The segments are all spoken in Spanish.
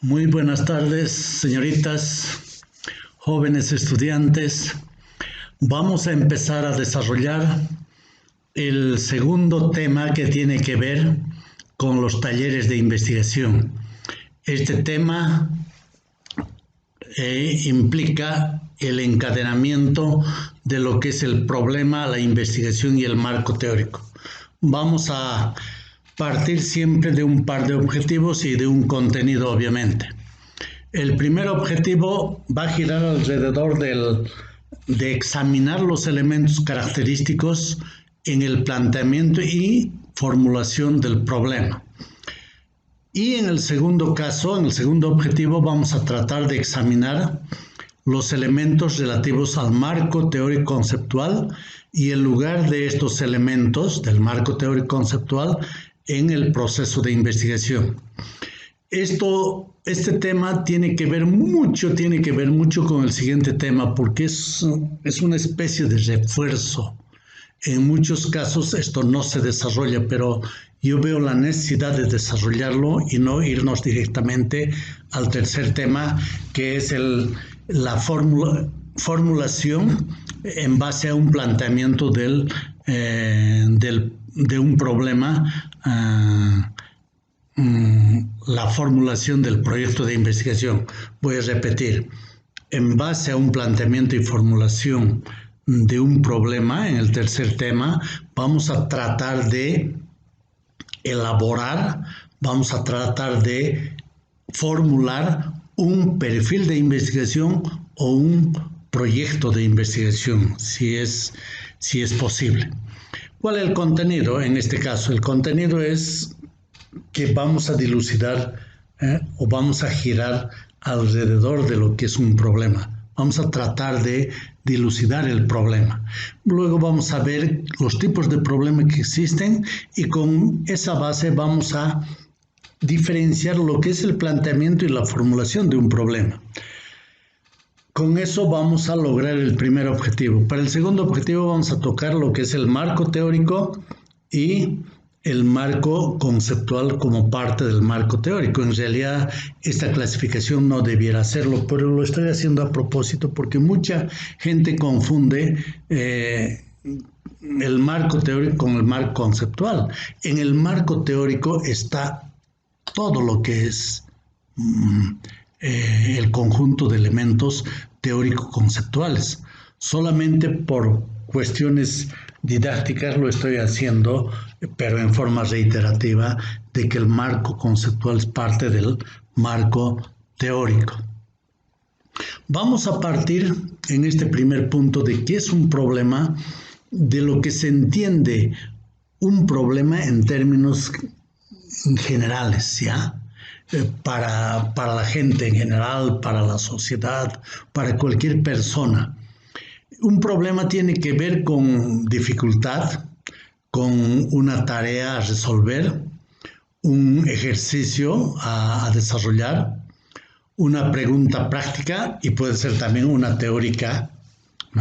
Muy buenas tardes, señoritas, jóvenes estudiantes. Vamos a empezar a desarrollar el segundo tema que tiene que ver con los talleres de investigación. Este tema implica el encadenamiento de lo que es el problema, la investigación y el marco teórico. Vamos a partir siempre de un par de objetivos y de un contenido, obviamente. El primer objetivo va a girar alrededor de examinar los elementos característicos en el planteamiento y formulación del problema. Y en el segundo caso, en el segundo objetivo, vamos a tratar de examinar los elementos relativos al marco teórico conceptual y el lugar de estos elementos del marco teórico conceptual en el proceso de investigación. Este tema tiene que ver mucho con el siguiente tema porque es una especie de refuerzo. En muchos casos esto no se desarrolla, pero yo veo la necesidad de desarrollarlo y no irnos directamente al tercer tema, que es la formulación en base a un planteamiento de un problema, la formulación del proyecto de investigación. Voy a repetir, en base a un planteamiento y formulación de un problema, en el tercer tema, vamos a tratar de elaborar, vamos a tratar de formular un perfil de investigación o un proyecto de investigación, si es posible. ¿Cuál es el contenido en este caso? El contenido es que vamos a dilucidar o vamos a girar alrededor de lo que es un problema. Vamos a tratar de dilucidar el problema. Luego vamos a ver los tipos de problemas que existen y con esa base vamos a diferenciar lo que es el planteamiento y la formulación de un problema. Con eso vamos a lograr el primer objetivo. Para el segundo objetivo vamos a tocar lo que es el marco teórico y el marco conceptual como parte del marco teórico. En realidad esta clasificación no debiera hacerlo, pero lo estoy haciendo a propósito porque mucha gente confunde el marco teórico con el marco conceptual. En el marco teórico está todo lo que es el conjunto de elementos teórico-conceptuales. Solamente por cuestiones didácticas lo estoy haciendo, pero en forma reiterativa, de que el marco conceptual es parte del marco teórico. Vamos a partir en este primer punto de qué es un problema, de lo que se entiende un problema en términos generales, ¿ya? Para la gente en general, para la sociedad, para cualquier persona. Un problema tiene que ver con dificultad, con una tarea a resolver, un ejercicio a desarrollar, una pregunta práctica y puede ser también una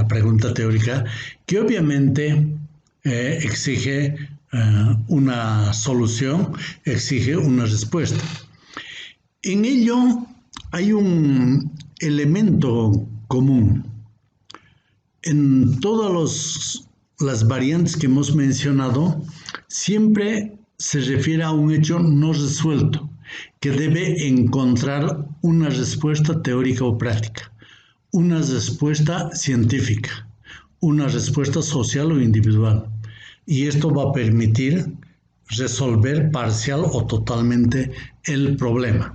pregunta teórica que obviamente exige una solución, exige una respuesta. En ello hay un elemento común. En todas las variantes que hemos mencionado, siempre se refiere a un hecho no resuelto, que debe encontrar una respuesta teórica o práctica, una respuesta científica, una respuesta social o individual. Y esto va a permitir resolver parcial o totalmente el problema.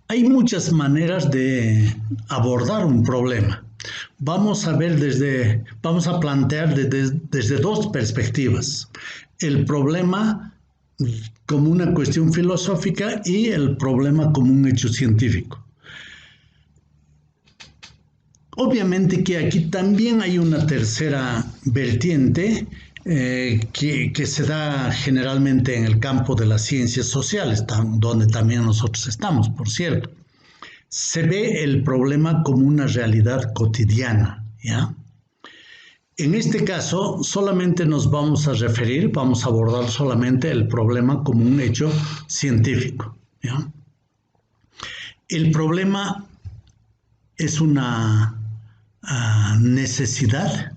Hay muchas maneras de abordar un problema. Vamos a plantear desde dos perspectivas. El problema como una cuestión filosófica y el problema como un hecho científico. Obviamente que aquí también hay una tercera vertiente que se da generalmente en el campo de las ciencias sociales, donde también nosotros estamos, por cierto. Se ve el problema como una realidad cotidiana, ¿ya? En este caso, solamente nos vamos a abordar solamente el problema como un hecho científico, ¿ya? El problema es una necesidad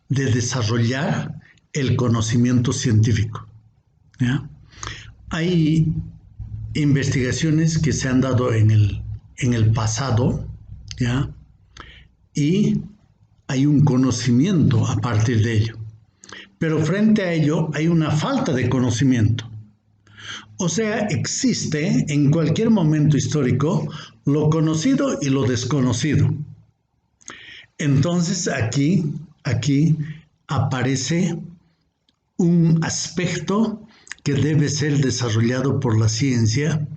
de desarrollar el conocimiento científico, ¿ya? Hay investigaciones que se han dado en el pasado, ¿ya? Y hay un conocimiento a partir de ello. Pero frente a ello hay una falta de conocimiento. O sea, existe en cualquier momento histórico lo conocido y lo desconocido. Entonces aquí aparece un aspecto que debe ser desarrollado por la ciencia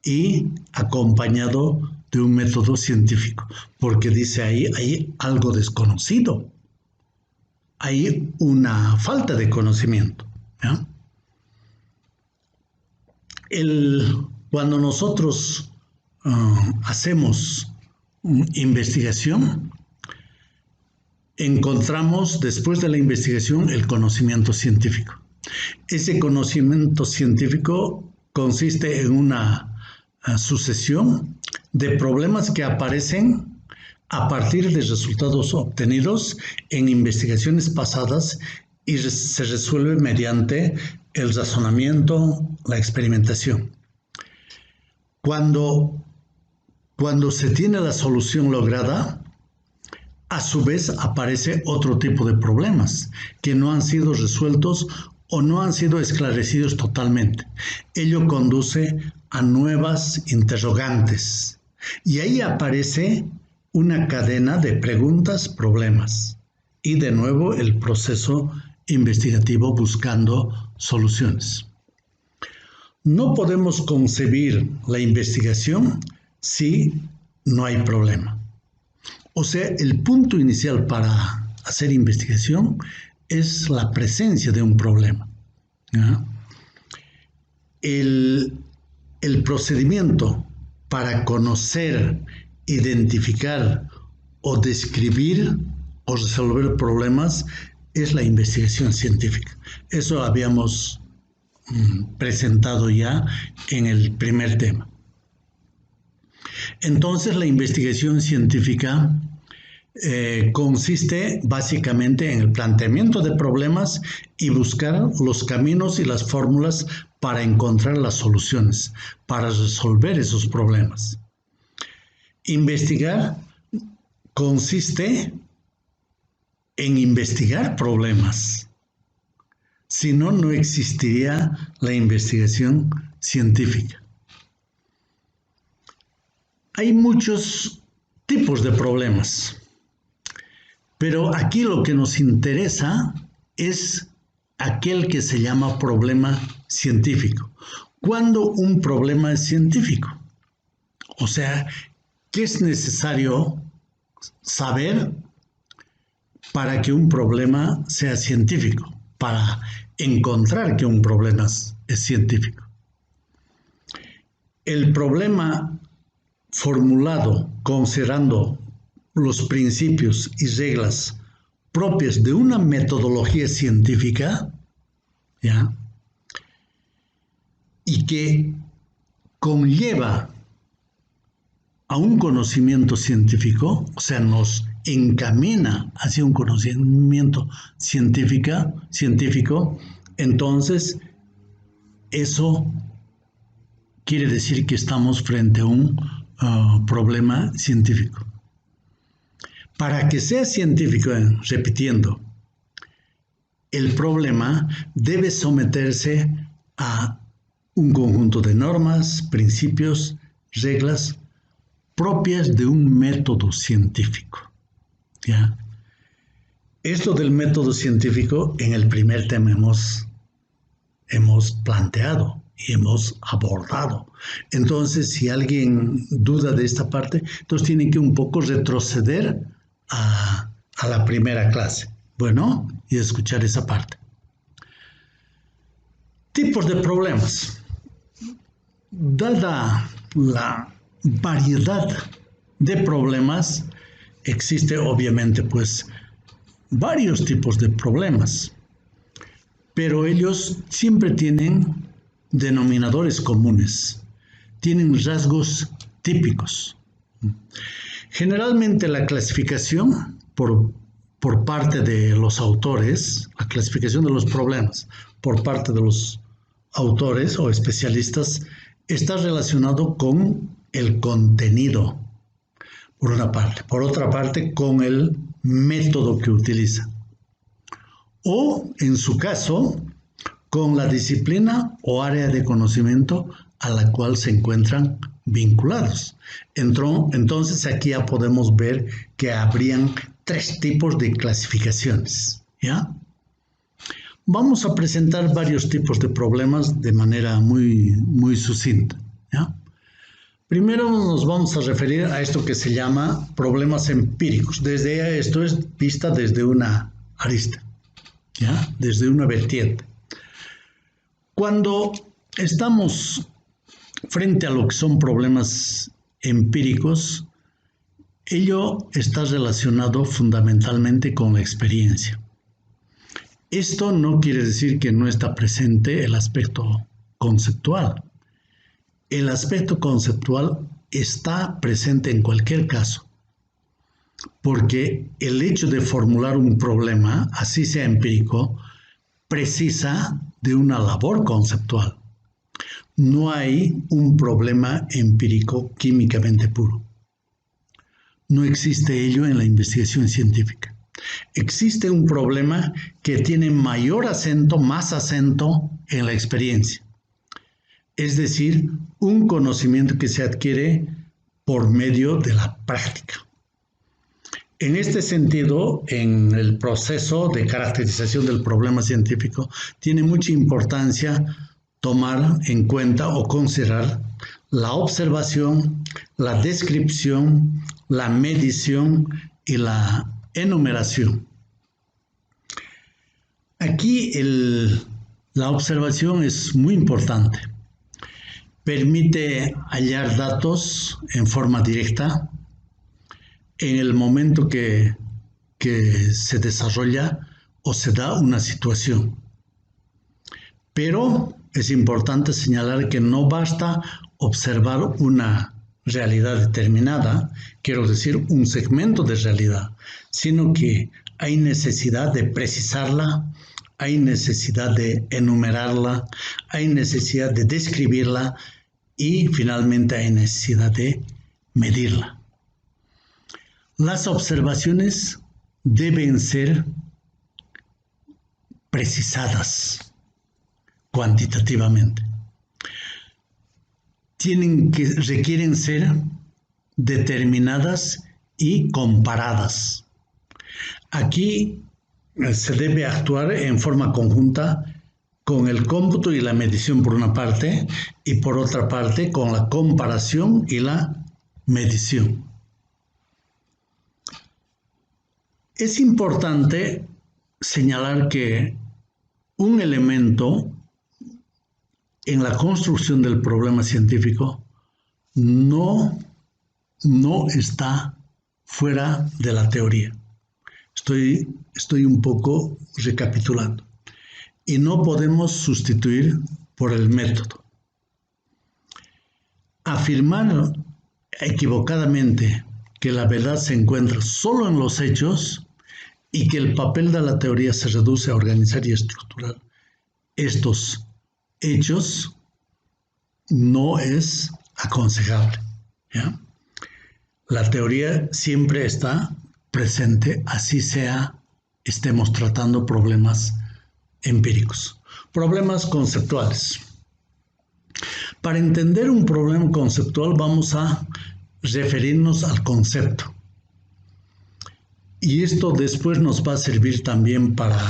y acompañado de un método científico, porque dice ahí hay algo desconocido, hay una falta de conocimiento, ¿ya? Cuando nosotros hacemos investigación, encontramos después de la investigación el conocimiento científico. Ese conocimiento científico consiste en una sucesión de problemas que aparecen a partir de resultados obtenidos en investigaciones pasadas y se resuelve mediante el razonamiento, la experimentación. Cuando se tiene la solución lograda, a su vez aparece otro tipo de problemas que no han sido resueltos o no han sido esclarecidos totalmente. Ello conduce a nuevas interrogantes y ahí aparece una cadena de preguntas, problemas y de nuevo el proceso investigativo buscando soluciones. No podemos concebir la investigación si no hay problema. O sea, el punto inicial para hacer investigación es la presencia de un problema, ¿ya? El procedimiento para conocer, identificar o describir o resolver problemas es la investigación científica. Eso habíamos presentado ya en el primer tema. Entonces, la investigación científica consiste básicamente en el planteamiento de problemas y buscar los caminos y las fórmulas para encontrar las soluciones, para resolver esos problemas. Investigar consiste en investigar problemas. Si no, no existiría la investigación científica. Hay muchos tipos de problemas, pero aquí lo que nos interesa es aquel que se llama problema científico. ¿Cuándo un problema es científico? O sea, ¿qué es necesario saber para que un problema sea científico? Para encontrar que un problema es científico. El problema formulado considerando los principios y reglas propias de una metodología científica, ¿ya? Y que conlleva a un conocimiento científico, o sea, nos encamina hacia un conocimiento científico, entonces eso quiere decir que estamos frente a un problema científico. Para que sea científico, repitiendo, el problema debe someterse a un conjunto de normas, principios, reglas propias de un método científico, ¿ya? Esto del método científico en el primer tema hemos planteado y hemos abordado. Entonces, si alguien duda de esta parte, entonces tiene que un poco retroceder a la primera clase, bueno, y escuchar esa parte. Tipos de problemas. Dada la variedad de problemas, existe obviamente pues varios tipos de problemas, pero ellos siempre tienen denominadores comunes, tienen rasgos típicos. Generalmente la clasificación por parte de los autores, la clasificación de los problemas por parte de los autores o especialistas está relacionado con el contenido, por una parte. Por otra parte, con el método que utiliza. O, en su caso, con la disciplina o área de conocimiento a la cual se encuentran vinculados. Entonces, aquí ya podemos ver que habrían 3 tipos de clasificaciones, ¿ya? Vamos a presentar varios tipos de problemas de manera muy sucinta, ¿ya? Primero nos vamos a referir a esto que se llama problemas empíricos. Esto es vista desde una arista, ¿ya? Desde una vertiente. Cuando estamos frente a lo que son problemas empíricos, ello está relacionado fundamentalmente con la experiencia. Esto no quiere decir que no está presente el aspecto conceptual. El aspecto conceptual está presente en cualquier caso, porque el hecho de formular un problema, así sea empírico, precisa de una labor conceptual. No hay un problema empírico químicamente puro. No existe ello en la investigación científica. Existe un problema que tiene más acento en la experiencia. Es decir, un conocimiento que se adquiere por medio de la práctica. En este sentido, en el proceso de caracterización del problema científico, tiene mucha importancia tomar en cuenta o considerar la observación, la descripción, la medición y la enumeración. Aquí la observación es muy importante. Permite hallar datos en forma directa en el momento que se desarrolla o se da una situación. Pero es importante señalar que no basta observar una realidad determinada, quiero decir un segmento de realidad, sino que hay necesidad de precisarla, hay necesidad de enumerarla, hay necesidad de describirla y finalmente hay necesidad de medirla. Las observaciones deben ser precisadas cuantitativamente. Requieren ser determinadas y comparadas. Aquí se debe actuar en forma conjunta con el cómputo y la medición por una parte y por otra parte con la comparación y la medición. Es importante señalar que un elemento en la construcción del problema científico no está fuera de la teoría. Estoy un poco recapitulando. Y no podemos sustituir por el método. Afirmar equivocadamente que la verdad se encuentra solo en los hechos y que el papel de la teoría se reduce a organizar y estructurar estos hechos no es aconsejable, ¿ya? La teoría siempre está presente, así estemos tratando problemas empíricos. Problemas conceptuales. Para entender un problema conceptual vamos a referirnos al concepto. Y esto después nos va a servir también para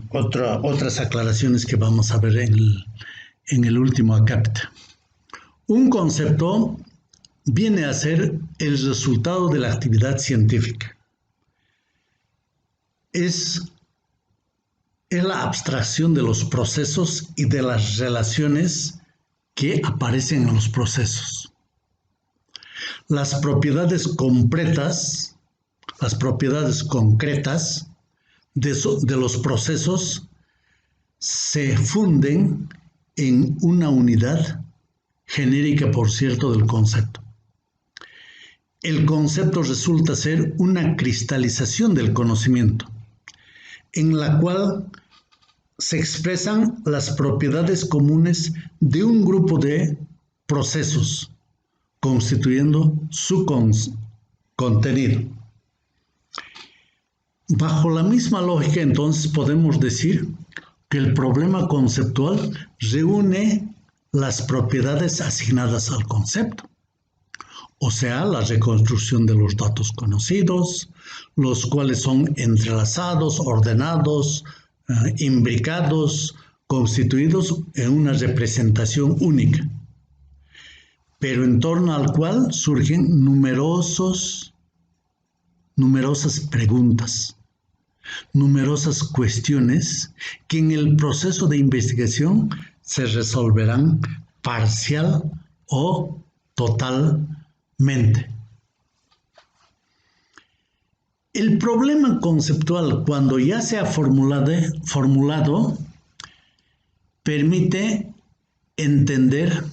otras aclaraciones que vamos a ver en el último acápite. Un concepto viene a ser el resultado de la actividad científica. Es la abstracción de los procesos y de las relaciones que aparecen en los procesos. Las propiedades concretas de los procesos se funden en una unidad genérica, por cierto, del concepto. El concepto resulta ser una cristalización del conocimiento, en la cual se expresan las propiedades comunes de un grupo de procesos, constituyendo su contenido. Bajo la misma lógica, entonces, podemos decir que el problema conceptual reúne las propiedades asignadas al concepto, o sea, la reconstrucción de los datos conocidos, los cuales son entrelazados, ordenados, imbricados, constituidos en una representación única, pero en torno al cual surgen numerosas preguntas, numerosas cuestiones que en el proceso de investigación se resolverán parcial o totalmente. El problema conceptual, cuando ya se ha formulado, permite entender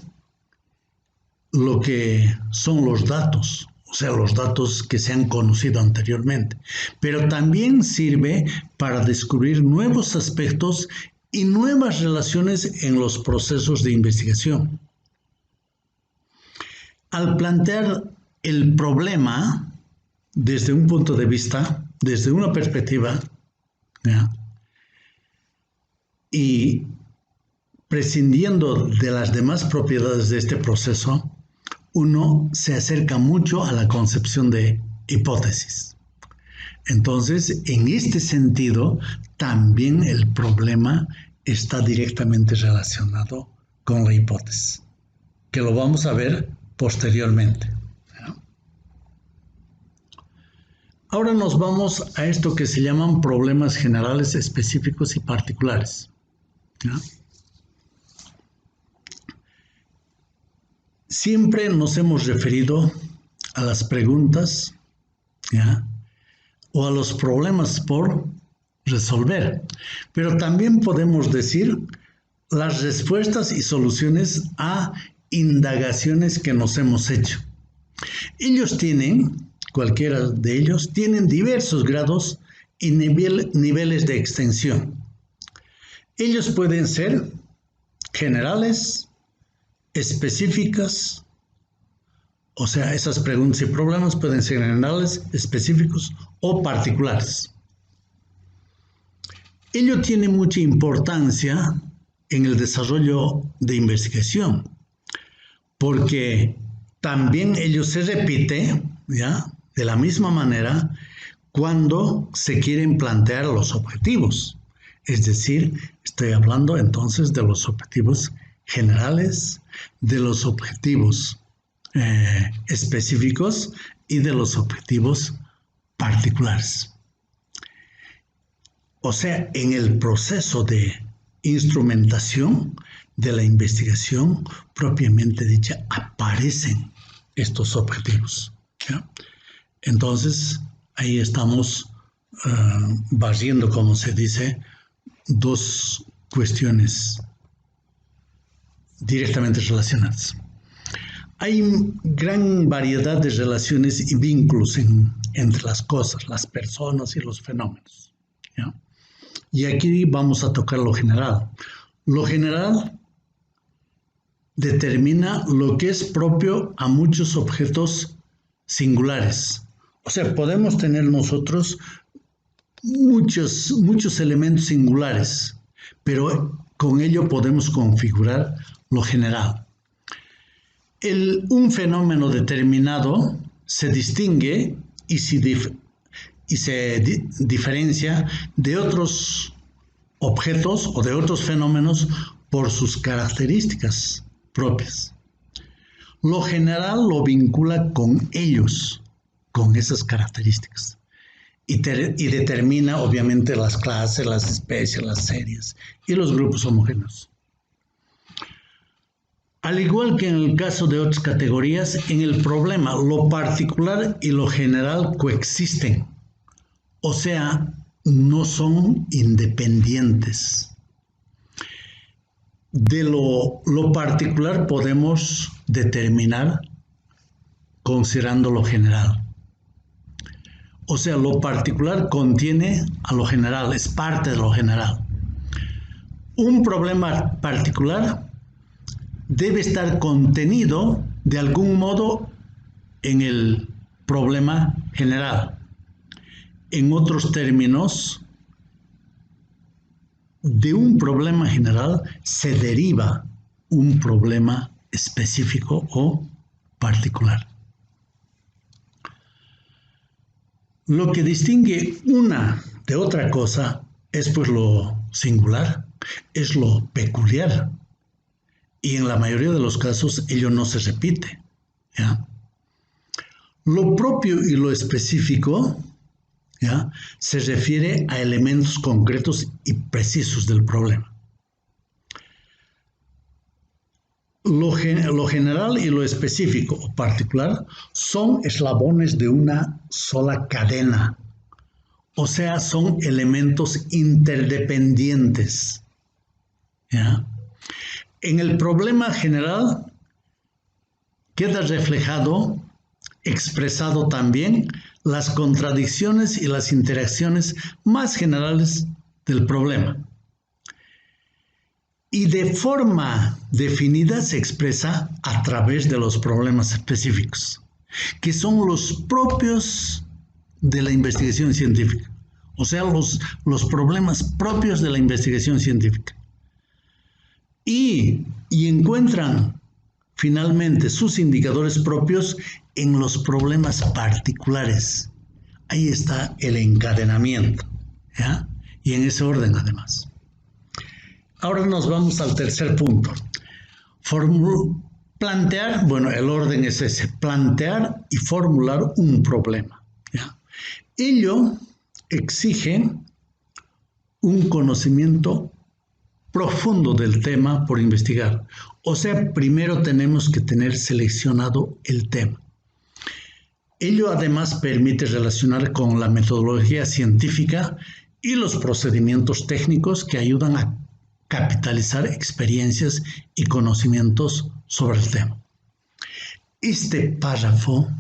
lo que son los datos, o sea, los datos que se han conocido anteriormente, pero también sirve para descubrir nuevos aspectos y nuevas relaciones en los procesos de investigación. Al plantear el problema desde un punto de vista, desde una perspectiva, ¿ya?, y prescindiendo de las demás propiedades de este proceso, uno se acerca mucho a la concepción de hipótesis. Entonces, en este sentido, también el problema está directamente relacionado con la hipótesis, que lo vamos a ver posteriormente. Ahora nos vamos a esto que se llaman problemas generales, específicos y particulares, ¿ya? Siempre nos hemos referido a las preguntas, ¿ya?, o a los problemas por resolver, pero también podemos decir las respuestas y soluciones a indagaciones que nos hemos hecho. Cualquiera de ellos tienen diversos grados y niveles de extensión. Ellos pueden ser generales, específicas, o sea, esas preguntas y problemas pueden ser generales, específicos o particulares. Ello tiene mucha importancia en el desarrollo de investigación, porque también ello se repite, ¿ya?, de la misma manera cuando se quieren plantear los objetivos. Es decir, estoy hablando entonces de los objetivos generales, de los objetivos específicos y de los objetivos particulares. O sea, en el proceso de instrumentación de la investigación propiamente dicha aparecen estos objetivos, ¿ya? Entonces, ahí estamos barriendo, como se dice, dos cuestiones directamente relacionadas. Hay gran variedad de relaciones y vínculos entre las cosas, las personas y los fenómenos, ¿ya? Y aquí vamos a tocar lo general. Lo general determina lo que es propio a muchos objetos singulares. O sea, podemos tener nosotros muchos elementos singulares, pero con ello podemos configurar lo general. Un fenómeno determinado se distingue y se diferencia de otros objetos o de otros fenómenos por sus características propias. Lo general lo vincula con ellos, con esas características, y determina obviamente las clases, las especies, las series y los grupos homogéneos. Al igual que en el caso de otras categorías, en el problema lo particular y lo general coexisten, o sea, no son independientes. de lo particular podemos determinar considerando lo general. O sea, lo particular contiene a lo general, es parte de lo general. Un problema particular debe estar contenido de algún modo en el problema general. En otros términos, de un problema general se deriva un problema específico o particular. Lo que distingue una de otra cosa es pues lo singular, es lo peculiar. Y en la mayoría de los casos ello no se repite, ¿ya? Lo propio y lo específico, ¿ya?, se refiere a elementos concretos y precisos del problema. Lo general y lo específico o particular son eslabones de una sola cadena, o sea, son elementos interdependientes, ¿ya? En el problema general queda reflejado, expresado también, las contradicciones y las interacciones más generales del problema. Y de forma definida se expresa a través de los problemas específicos, que son los propios de la investigación científica, o sea, los problemas propios de la investigación científica. Y encuentran finalmente sus indicadores propios en los problemas particulares. Ahí está el encadenamiento, ¿ya? Y en ese orden además. Ahora nos vamos al tercer punto. Plantear, bueno, el orden es ese, plantear y formular un problema, ¿ya? Ello exige un conocimiento profundo del tema por investigar. O sea, primero tenemos que tener seleccionado el tema. Ello además permite relacionar con la metodología científica y los procedimientos técnicos que ayudan a capitalizar experiencias y conocimientos sobre el tema. Este párrafo,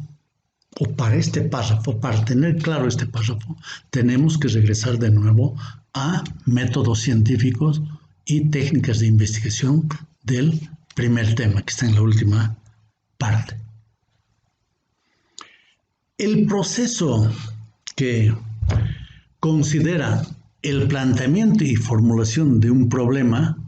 o para tener claro este párrafo, tenemos que regresar de nuevo a métodos científicos y técnicas de investigación del primer tema, que está en la última parte. El proceso que considera el planteamiento y formulación de un problema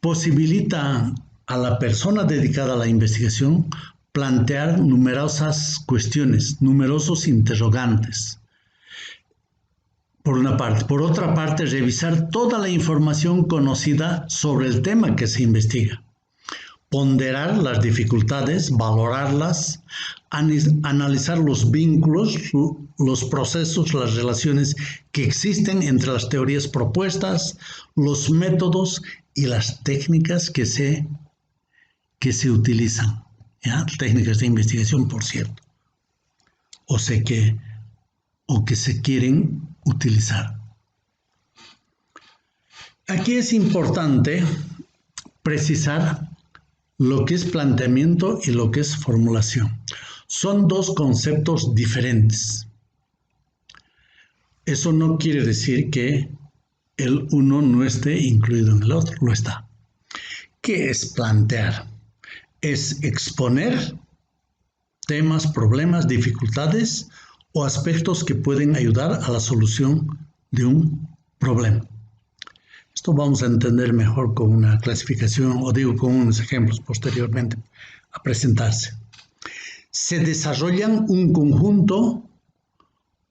posibilita a la persona dedicada a la investigación plantear numerosas cuestiones, numerosos interrogantes, por una parte. Por otra parte, revisar toda la información conocida sobre el tema que se investiga, ponderar las dificultades, valorarlas, analizar los vínculos, los procesos, las relaciones que existen entre las teorías propuestas, los métodos y las técnicas que se utilizan, ¿ya? Técnicas de investigación, por cierto, o que se quieren utilizar. Aquí es importante precisar lo que es planteamiento y lo que es formulación. Son dos conceptos diferentes. Eso no quiere decir que el uno no esté incluido en el otro, lo está. ¿Qué es plantear? Es exponer temas, problemas, dificultades o aspectos que pueden ayudar a la solución de un problema. Esto vamos a entender mejor con una clasificación, o digo con unos ejemplos posteriormente a presentarse. Se desarrollan un conjunto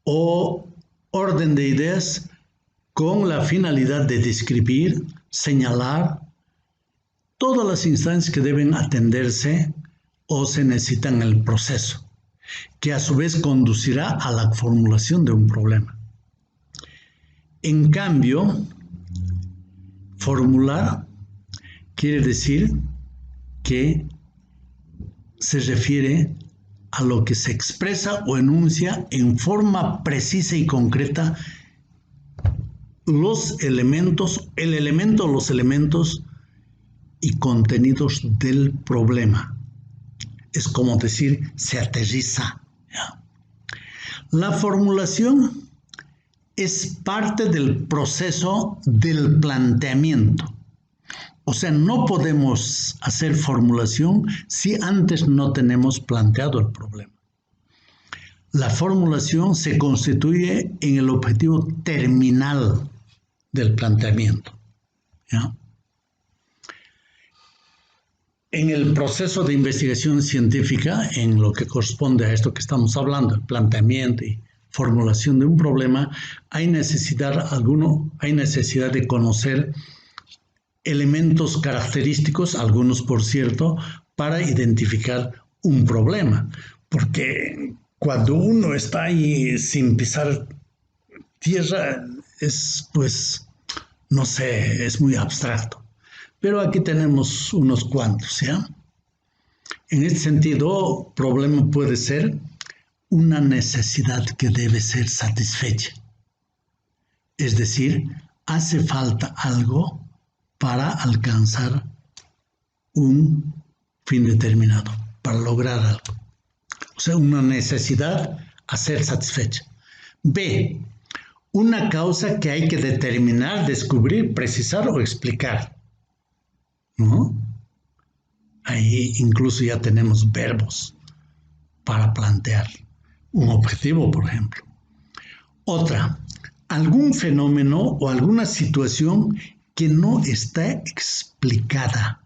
o orden de ideas con la finalidad de describir, señalar todas las instancias que deben atenderse o se necesitan en el proceso, que a su vez conducirá a la formulación de un problema. En cambio, formular quiere decir que se refiere a lo que se expresa o enuncia en forma precisa y concreta los elementos y contenidos del problema. Es como decir, se aterriza. ¿Ya? La formulación es parte del proceso del planteamiento. O sea, no podemos hacer formulación si antes no tenemos planteado el problema. La formulación se constituye en el objetivo terminal del planteamiento. ¿Ya? En el proceso de investigación científica, en lo que corresponde a esto que estamos hablando, el planteamiento y formulación de un problema, hay necesidad de conocer elementos característicos, algunos por cierto, para identificar un problema. Porque cuando uno está ahí sin pisar tierra, es no sé, es muy abstracto. Pero aquí tenemos unos cuantos, ¿ya? En este sentido, problema puede ser una necesidad que debe ser satisfecha. Es decir, hace falta algo para alcanzar un fin determinado, para lograr algo. O sea, una necesidad a ser satisfecha. B, una causa que hay que determinar, descubrir, precisar o explicar. ¿No? Ahí incluso ya tenemos verbos para plantear un objetivo, por ejemplo. Otra, algún fenómeno o alguna situación que no está explicada.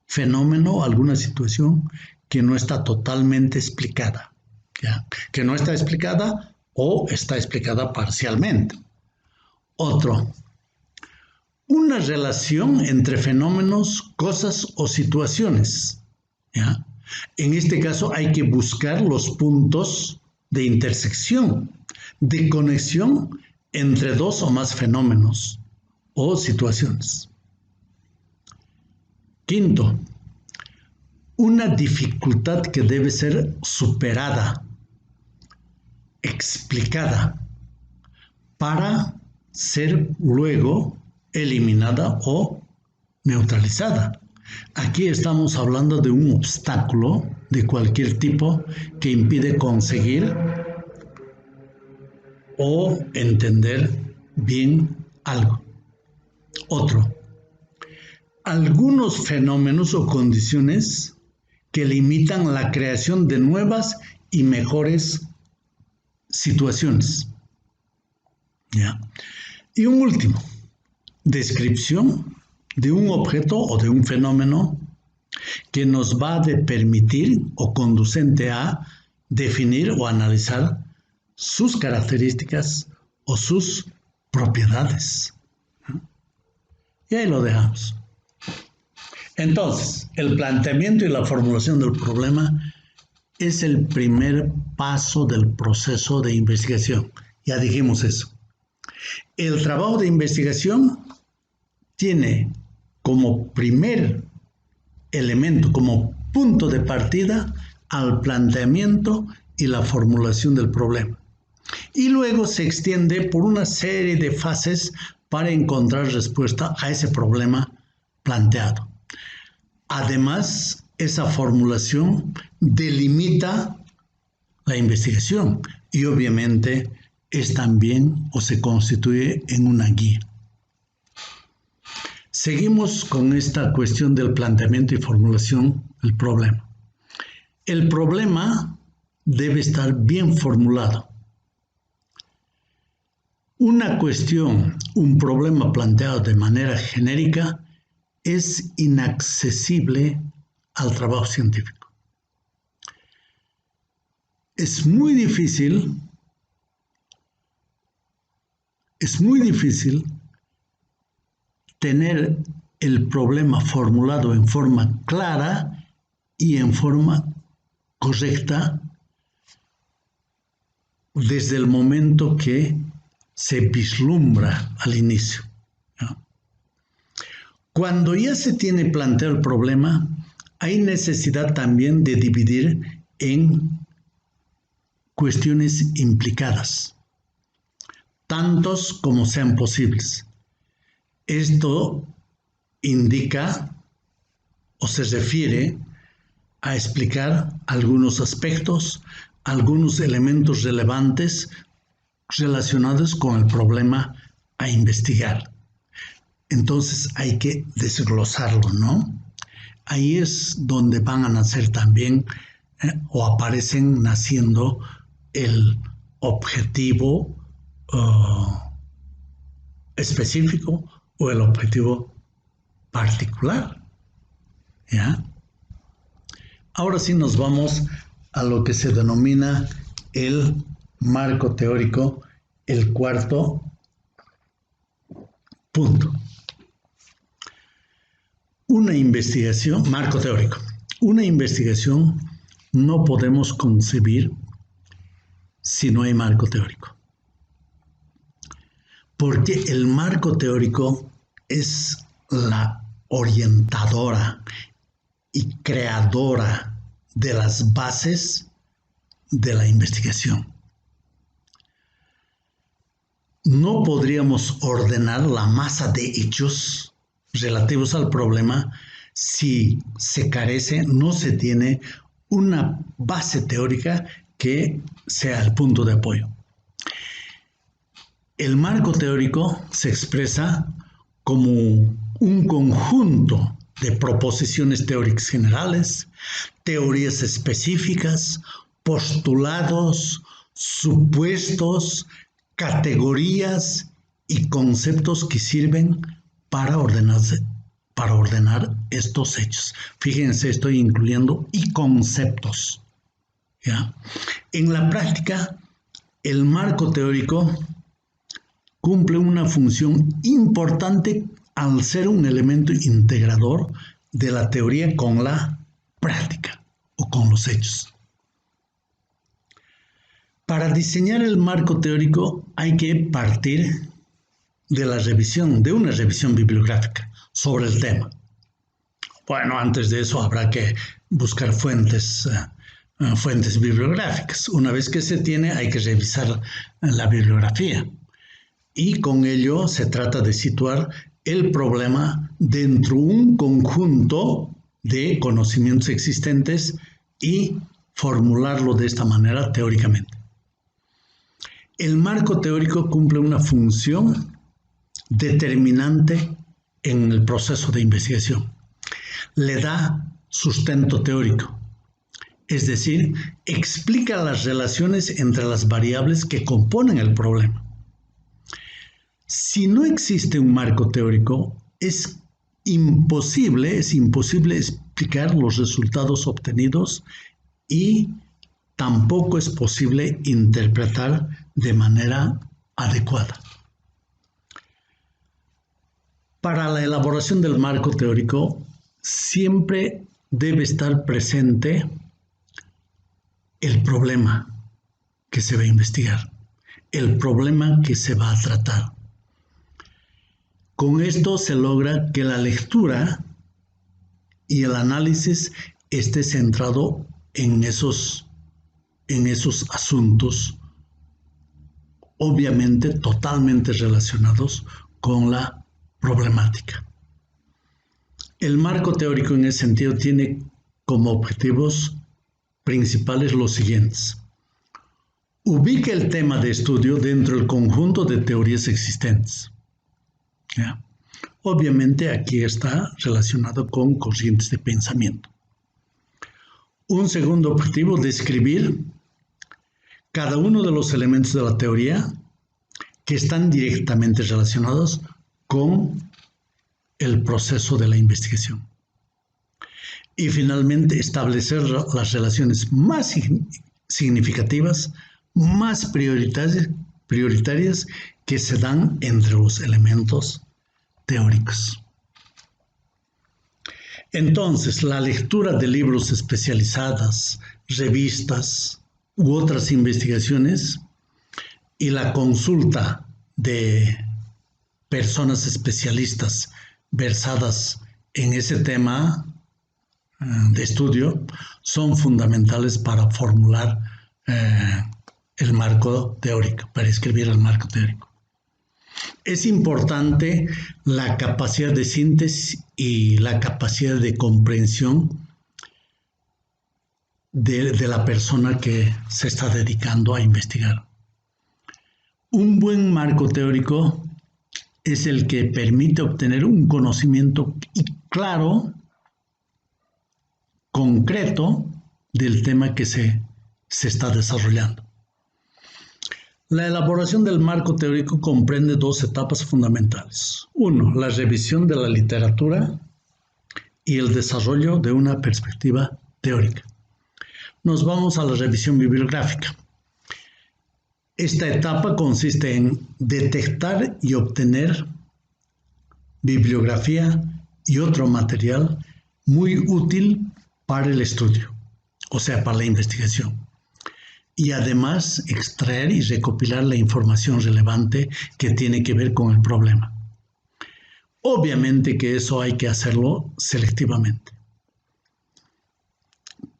Fenómeno o alguna situación que no está totalmente explicada. ¿Ya? Que no está explicada o está explicada parcialmente. Otro, una relación entre fenómenos, cosas o situaciones. ¿Ya? En este caso hay que buscar los puntos de intersección, de conexión entre dos o más fenómenos o situaciones. Quinto, una dificultad que debe ser superada, explicada, para ser luego eliminada o neutralizada. Aquí estamos hablando de un obstáculo de cualquier tipo que impide conseguir o entender bien algo. Otro, algunos fenómenos o condiciones que limitan la creación de nuevas y mejores situaciones. ¿Ya? Y un último, descripción de un objeto o de un fenómeno que nos va a permitir o conducente a definir o analizar sus características o sus propiedades. Y ahí lo dejamos. Entonces, el planteamiento y la formulación del problema es el primer paso del proceso de investigación. Ya dijimos eso. El trabajo de investigación tiene como primer elemento, como punto de partida, al planteamiento y la formulación del problema. Y luego se extiende por una serie de fases para encontrar respuesta a ese problema planteado. Además, esa formulación delimita la investigación y obviamente es también o se constituye en una guía. Seguimos con esta cuestión del planteamiento y formulación del problema. El problema debe estar bien formulado. Una cuestión, un problema planteado de manera genérica es inaccesible al trabajo científico. Es muy difícil tener el problema formulado en forma clara y en forma correcta desde el momento que se vislumbra al inicio. ¿No? Cuando ya se tiene planteado el problema, hay necesidad también de dividir en cuestiones implicadas, tantos como sean posibles. Esto indica o se refiere a explicar algunos aspectos, algunos elementos relevantes relacionados con el problema a investigar. Entonces hay que desglosarlo, ¿no? Ahí es donde van a nacer también o aparecen naciendo el objetivo específico o el objetivo particular, ¿ya? Ahora sí nos vamos a lo que se denomina el marco teórico, el cuarto punto. Una investigación, marco teórico. Una investigación no podemos concebir si no hay marco teórico. Porque el marco teórico es la orientadora y creadora de las bases de la investigación. No podríamos ordenar la masa de hechos relativos al problema si se carece, no se tiene una base teórica que sea el punto de apoyo. El marco teórico se expresa como un conjunto de proposiciones teóricas generales, teorías específicas, postulados, supuestos, categorías y conceptos que sirven para ordenar estos hechos. Fíjense, estoy incluyendo y conceptos, ¿ya? En la práctica, el marco teórico cumple una función importante al ser un elemento integrador de la teoría con la práctica o con los hechos. Para diseñar el marco teórico hay que partir de una revisión bibliográfica sobre el tema. Bueno, antes de eso habrá que buscar fuentes bibliográficas. Una vez que se tiene, hay que revisar la bibliografía. Y con ello se trata de situar el problema dentro de un conjunto de conocimientos existentes y formularlo de esta manera teóricamente. El marco teórico cumple una función determinante en el proceso de investigación. Le da sustento teórico, es decir, explica las relaciones entre las variables que componen el problema. Si no existe un marco teórico, es imposible explicar los resultados obtenidos y tampoco es posible interpretar de manera adecuada. Para la elaboración del marco teórico, siempre debe estar presente el problema que se va a investigar, el problema que se va a tratar. Con esto se logra que la lectura y el análisis esté centrado en esos asuntos, obviamente totalmente relacionados con la problemática. El marco teórico en ese sentido tiene como objetivos principales los siguientes. Ubica el tema de estudio dentro del conjunto de teorías existentes. ¿Ya? Obviamente aquí está relacionado con corrientes de pensamiento. Un segundo objetivo, describir cada uno de los elementos de la teoría que están directamente relacionados con el proceso de la investigación. Y finalmente, establecer las relaciones más significativas, más prioritarias que se dan entre los elementos teóricos. Entonces, la lectura de libros especializados, revistas u otras investigaciones y la consulta de personas especialistas versadas en ese tema de estudio son fundamentales para formular el marco teórico, para escribir el marco teórico. Es importante la capacidad de síntesis y la capacidad de comprensión de la persona que se está dedicando a investigar. Un buen marco teórico es el que permite obtener un conocimiento claro, concreto, del tema que se está desarrollando. La elaboración del marco teórico comprende dos etapas fundamentales. Uno, la revisión de la literatura y el desarrollo de una perspectiva teórica. Nos vamos a la revisión bibliográfica. Esta etapa consiste en detectar y obtener bibliografía y otro material muy útil para el estudio, o sea, para la investigación. Y además extraer y recopilar la información relevante que tiene que ver con el problema. Obviamente que eso hay que hacerlo selectivamente.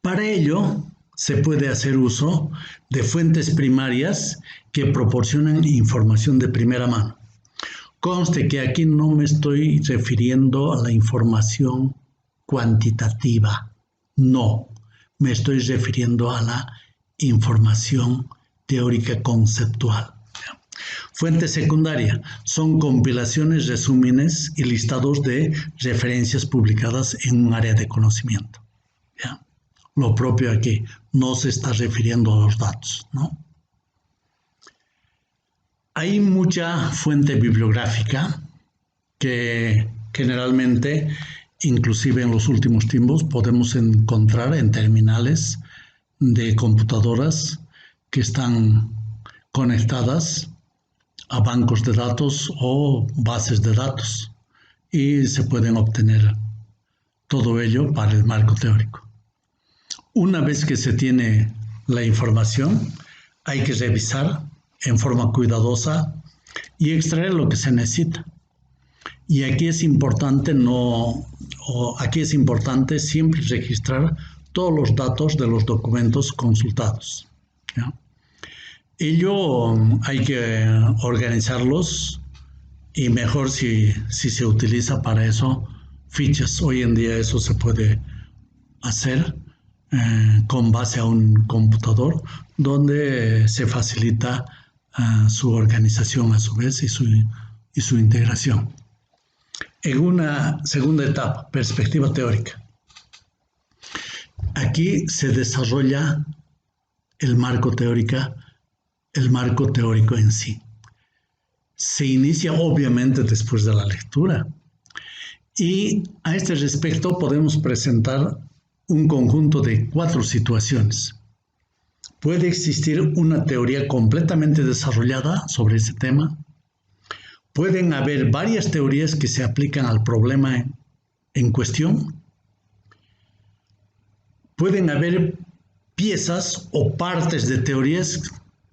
Para ello, se puede hacer uso de fuentes primarias que proporcionan información de primera mano. Conste que aquí no me estoy refiriendo a la información cuantitativa, no, me estoy refiriendo a la información teórica conceptual. Fuente secundaria son compilaciones, resúmenes y listados de referencias publicadas en un área de conocimiento. ¿Ya? Lo propio aquí, no se está refiriendo a los datos, ¿no? Hay mucha fuente bibliográfica que generalmente, inclusive en los últimos tiempos, podemos encontrar en terminales de computadoras que están conectadas a bancos de datos o bases de datos y se pueden obtener todo ello para el marco teórico. Una vez que se tiene la información, hay que revisar en forma cuidadosa y extraer lo que se necesita. Y aquí es importante siempre registrar todos los datos de los documentos consultados, ¿ya? Ello hay que organizarlos y mejor si se utiliza para eso fichas. Hoy en día eso se puede hacer con base a un computador donde se facilita su organización a su vez y su integración. En una segunda etapa, perspectiva teórica. Aquí se desarrolla el marco teórico en sí. Se inicia obviamente después de la lectura. Y a este respecto podemos presentar un conjunto de 4 situaciones. Puede existir una teoría completamente desarrollada sobre ese tema. Pueden haber varias teorías que se aplican al problema en cuestión. Pueden haber piezas o partes de teorías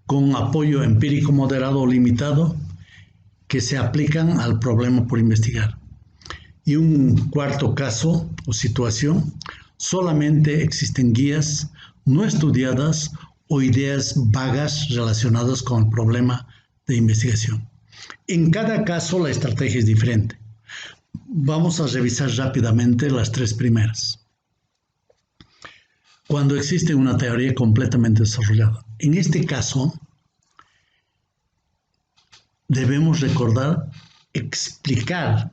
con apoyo empírico moderado o limitado que se aplican al problema por investigar. Y un cuarto caso o situación, solamente existen guías no estudiadas o ideas vagas relacionadas con el problema de investigación. En cada caso la estrategia es diferente. Vamos a revisar rápidamente las 3 primeras. Cuando existe una teoría completamente desarrollada. En este caso, debemos recordar explicar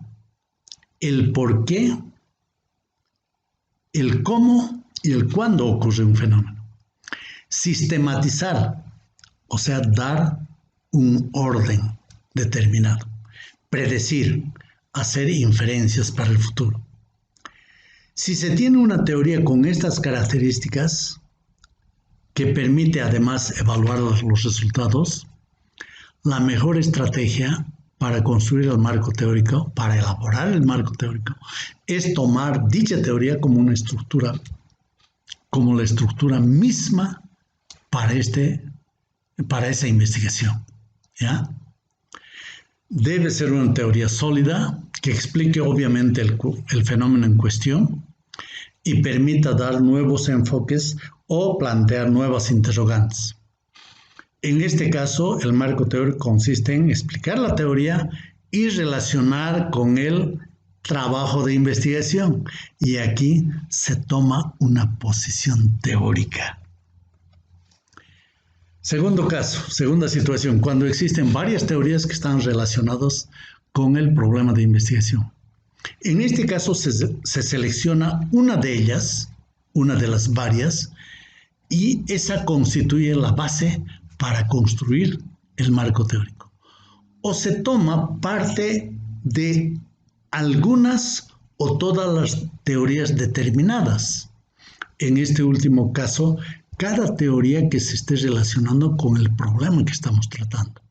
el por qué, el cómo y el cuándo ocurre un fenómeno. Sistematizar, o sea, dar un orden determinado. Predecir, hacer inferencias para el futuro. Si se tiene una teoría con estas características, que permite además evaluar los resultados, la mejor estrategia para construir el marco teórico, para elaborar el marco teórico, es tomar dicha teoría como una estructura, como la estructura misma para esa investigación, ¿ya? Debe ser una teoría sólida que explique obviamente el fenómeno en cuestión y permita dar nuevos enfoques o plantear nuevas interrogantes. En este caso, el marco teórico consiste en explicar la teoría y relacionar con el trabajo de investigación. Y aquí se toma una posición teórica. Segundo caso, segunda situación, cuando existen varias teorías que están relacionadas con el problema de investigación. En este caso se selecciona una de ellas, una de las varias, y esa constituye la base para construir el marco teórico. O se toma parte de algunas o todas las teorías determinadas. En este último caso, cada teoría que se esté relacionando con el problema que estamos tratando.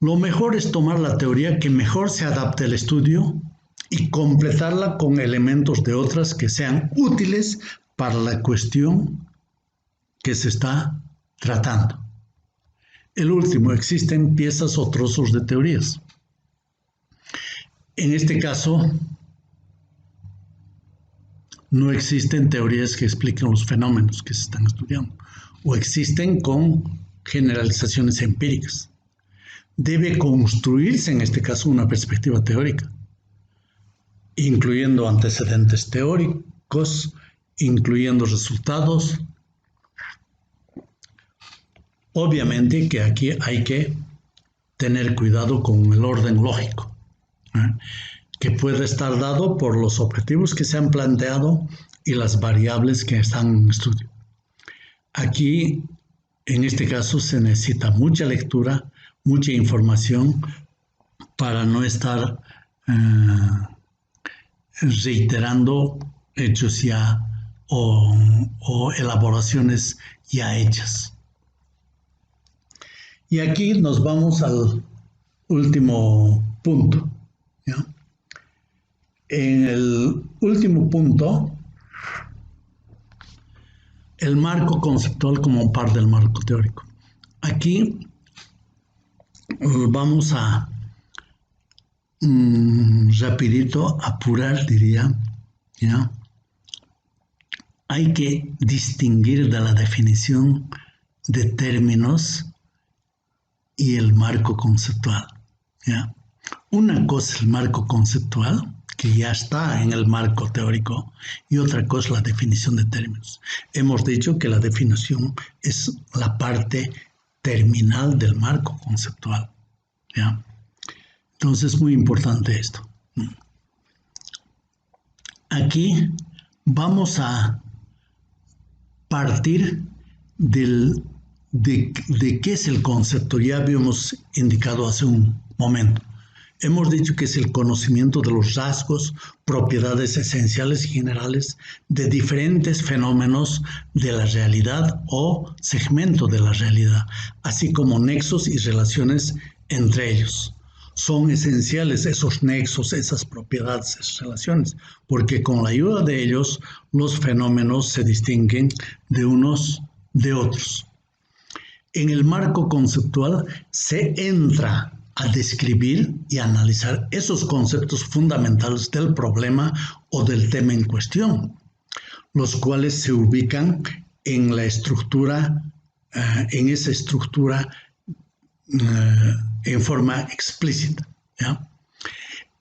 Lo mejor es tomar la teoría que mejor se adapte al estudio y completarla con elementos de otras que sean útiles para la cuestión que se está tratando. El último, existen piezas o trozos de teorías. En este caso, no existen teorías que expliquen los fenómenos que se están estudiando, o existen con generalizaciones empíricas. Debe construirse, en este caso, una perspectiva teórica, incluyendo antecedentes teóricos, incluyendo resultados. Obviamente que aquí hay que tener cuidado con el orden lógico, que puede estar dado por los objetivos que se han planteado y las variables que están en estudio. Aquí, en este caso, se necesita mucha lectura, mucha información para no estar reiterando hechos ya o elaboraciones ya hechas. Y aquí nos vamos al último punto, ¿ya? En el último punto, el marco conceptual como parte del marco teórico. Aquí vamos a rapidito apurar, diría, ¿ya? Hay que distinguir de la definición de términos y el marco conceptual, ¿ya? Una cosa es el marco conceptual, que ya está en el marco teórico, y otra cosa es la definición de términos. Hemos dicho que la definición es la parte terminal del marco conceptual, ¿ya? Entonces es muy importante esto. Aquí vamos a partir de qué es el concepto. Ya habíamos indicado hace un momento. Hemos dicho que es el conocimiento de los rasgos, propiedades esenciales y generales de diferentes fenómenos de la realidad o segmento de la realidad, así como nexos y relaciones entre ellos. Son esenciales esos nexos, esas propiedades, esas relaciones, porque con la ayuda de ellos los fenómenos se distinguen de unos de otros. En el marco conceptual se entra a describir y analizar esos conceptos fundamentales del problema o del tema en cuestión, los cuales se ubican en la estructura, en esa estructura en forma explícita, ¿ya?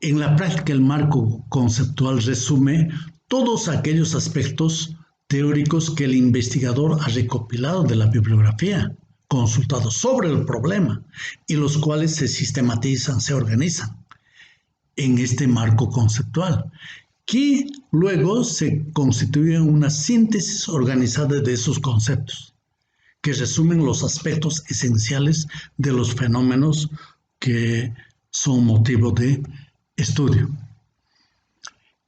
En la práctica, el marco conceptual resume todos aquellos aspectos teóricos que el investigador ha recopilado de la bibliografía, consultados sobre el problema y los cuales se sistematizan, se organizan en este marco conceptual, que luego se constituye en una síntesis organizada de esos conceptos, que resumen los aspectos esenciales de los fenómenos que son motivo de estudio.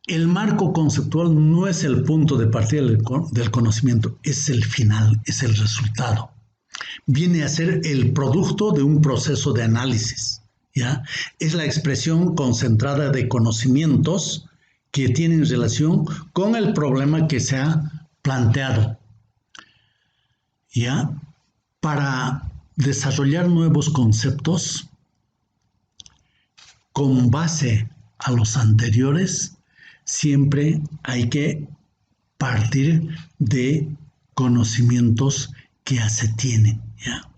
El marco conceptual no es el punto de partida del conocimiento, es el final, es el resultado. Viene a ser el producto de un proceso de análisis, ¿ya? Es la expresión concentrada de conocimientos que tienen relación con el problema que se ha planteado, ¿ya? Para desarrollar nuevos conceptos con base a los anteriores, siempre hay que partir de conocimientos que ya se tienen, ¿ya?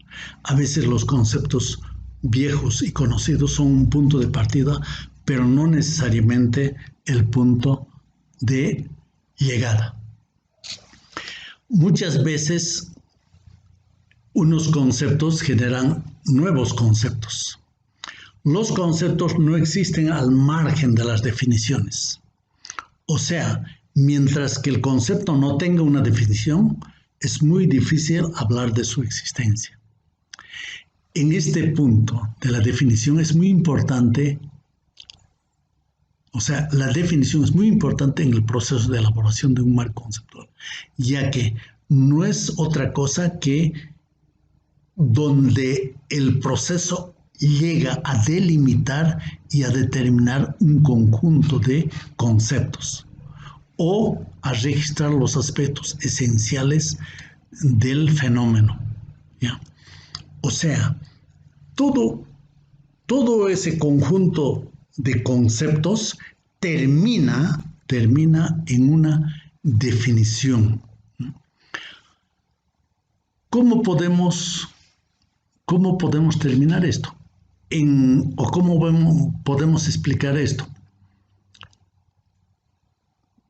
A veces los conceptos viejos y conocidos son un punto de partida, pero no necesariamente el punto de llegada. Muchas veces unos conceptos generan nuevos conceptos. Los conceptos no existen al margen de las definiciones. O sea, mientras que el concepto no tenga una definición, es muy difícil hablar de su existencia. En este punto de la definición es muy importante, o sea, la definición es muy importante en el proceso de elaboración de un marco conceptual, ya que no es otra cosa que donde el proceso llega a delimitar y a determinar un conjunto de conceptos o a registrar los aspectos esenciales del fenómeno, ¿ya? O sea, todo ese conjunto de conceptos termina en una definición. ¿Cómo podemos terminar esto? ¿Cómo podemos explicar esto?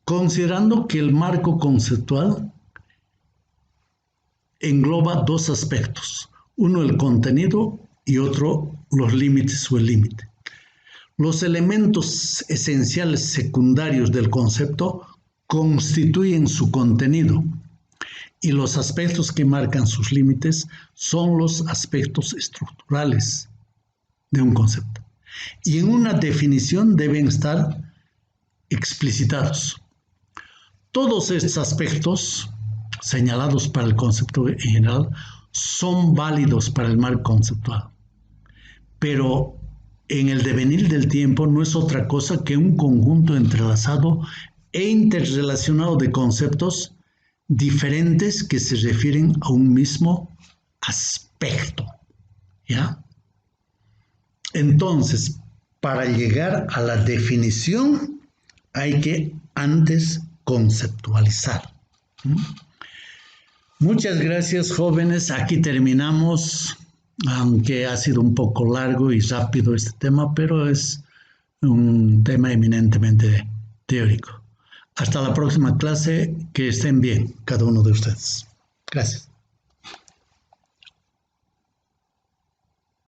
Considerando que el marco conceptual engloba dos aspectos, uno el contenido y otro los límites o el límite. Los elementos esenciales secundarios del concepto constituyen su contenido y los aspectos que marcan sus límites son los aspectos estructurales de un concepto. Y en una definición deben estar explicitados. Todos estos aspectos señalados para el concepto en general son válidos para el marco conceptual, pero en el devenir del tiempo no es otra cosa que un conjunto entrelazado e interrelacionado de conceptos diferentes que se refieren a un mismo aspecto, ¿ya? Entonces, para llegar a la definición hay que antes conceptualizar. Muchas gracias, jóvenes. Aquí terminamos, aunque ha sido un poco largo y rápido este tema, pero es un tema eminentemente teórico. Hasta la próxima clase, que estén bien cada uno de ustedes. Gracias.